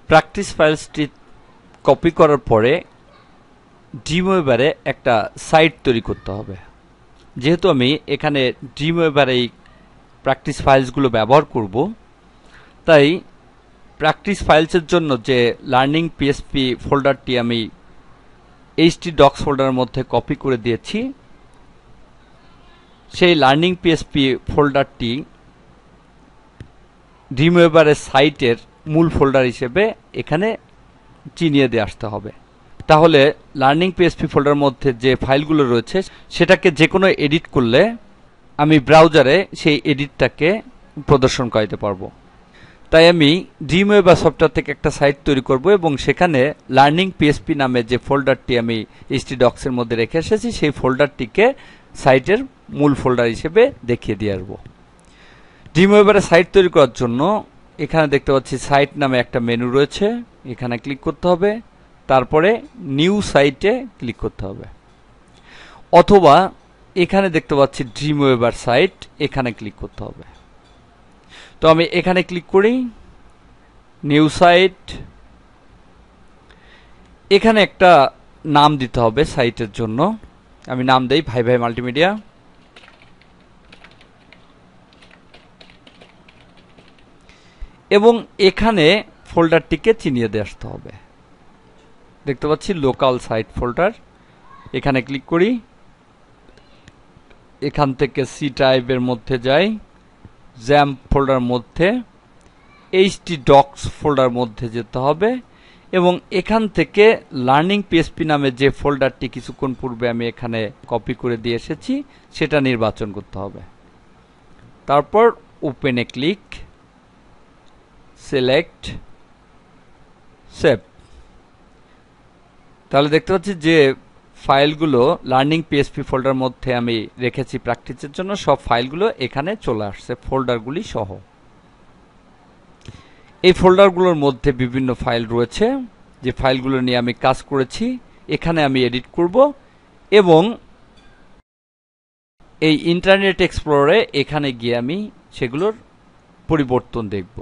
Practice ফাইলসটি copy করার পরে ড্রিমওয়েভারে একটা সাইট তৈরি করতে হবে। যেহেতু আমি এখানে ড্রিমওয়েভারে এই প্র্যাকটিস ফাইলসগুলো ব্যবহার করব, তাই প্র্যাকটিস ফাইলসের জন্য যে লার্নিং পিএসপি ফোল্ডারটি আমি htdocs ফোল্ডারের মধ্যে কপি করে দিয়েছি, সেই লার্নিং পিএসপি ফোল্ডারটি ড্রিমওয়েভারের সাইটের মূল ফোল্ডার হিসেবে এখানে চিনিয়ে দিয়ে আসতে হবে। তাহলে লার্নিং পিএসপি ফোল্ডারের মধ্যে যে ফাইলগুলো রয়েছে সেটাকে যে কোনো এডিট করলে আমি ব্রাউজারে সেই এডিটটাকে প্রদর্শন করাতে পারবো। তাই আমি ড্রিমওয়েভার সফটওয়্যার থেকে একটা সাইট তৈরি করব এবং সেখানে লার্নিং পিএসপি নামে যে ফোল্ডারটি আমি htdocs এর মধ্যে রেখে এসেছি সেই ফোল্ডারটিকে সাইটের মূল ফোল্ডার হিসেবে দেখিয়ে দিয়ে আসবো। ড্রিমওয়েভারে সাইট তৈরি করার জন্য এখানে দেখতে পাচ্ছি সাইট নামে একটা মেনু রয়েছে, এখানে ক্লিক করতে হবে, তারপরে নিউ সাইটে ক্লিক করতে হবে, অথবা এখানে দেখতে পাচ্ছি ড্রিমওয়েভার সাইট, এখানে ক্লিক করতে হবে। তো আমি এখানে ক্লিক করি, নিউ সাইট, এখানে একটা নাম দিতে হবে সাইটের জন্য। আমি নাম দেই ভাই ভাই মাল্টিমিডিয়া। এবং এখানে ফোল্ডারটিকে চিনিয়ে দিয়ে আসতে হবে। দেখতে পাচ্ছি লোকাল সাইট ফোল্ডার, এখানে ক্লিক করি, এখান থেকে সি টাইপের মধ্যে যাই, জ্যাম্প ফোল্ডার মধ্যে htdocs ফোল্ডার মধ্যে যেতে হবে এবং এখান থেকে লার্নিং পিএসপি নামে যে ফোল্ডারটি কিছুক্ষণ পূর্বে আমি এখানে কপি করে দিয়ে এসেছি সেটা নির্বাচন করতে হবে। তারপর ওপেনে ক্লিক, সিলেক্ট, সেভ। তাহলে দেখতে পাচ্ছি যে ফাইলগুলো লার্নিং পিএসপি ফোল্ডার মধ্যে আমি রেখেছি প্র্যাকটিসের জন্য, সব ফাইলগুলো এখানে চলে আসছে ফোল্ডারগুলি সহ। এই ফোল্ডারগুলোর মধ্যে বিভিন্ন ফাইল রয়েছে, যে ফাইলগুলো নিয়ে আমি কাজ করেছি এখানে আমি এডিট করব এবং এই ইন্টারনেট এক্সপ্লোরারে এখানে গিয়ে আমি সেগুলোর পরিবর্তন দেখব।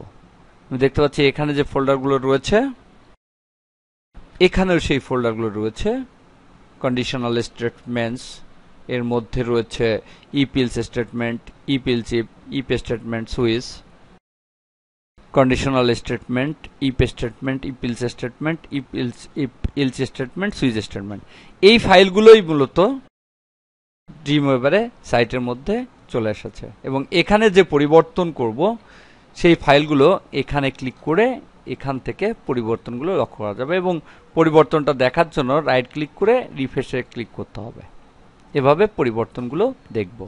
আমি দেখতে পাচ্ছি এখানে যে ফোল্ডারগুলো রয়েছে এখানেও সেই ফোল্ডারগুলো রয়েছে। কন্ডিশনাল স্টেটমেন্টস এর মধ্যে রয়েছে if else statement, if else if statement, switch, conditional statement, if statement, if else statement, if else else statement, switch statement. এই ফাইলগুলোই মূলত ড্রিমওয়েভারে সাইটের মধ্যে চলে এসেছে এবং এখানে যে পরিবর্তন করব সেই ফাইলগুলো এখানে ক্লিক করে এখান থেকে পরিবর্তনগুলো লক্ষ্য করা যাবে এবং পরিবর্তনটা দেখার জন্য রাইট ক্লিক করে রিফ্রেশে ক্লিক করতে হবে। এভাবে পরিবর্তনগুলো দেখব।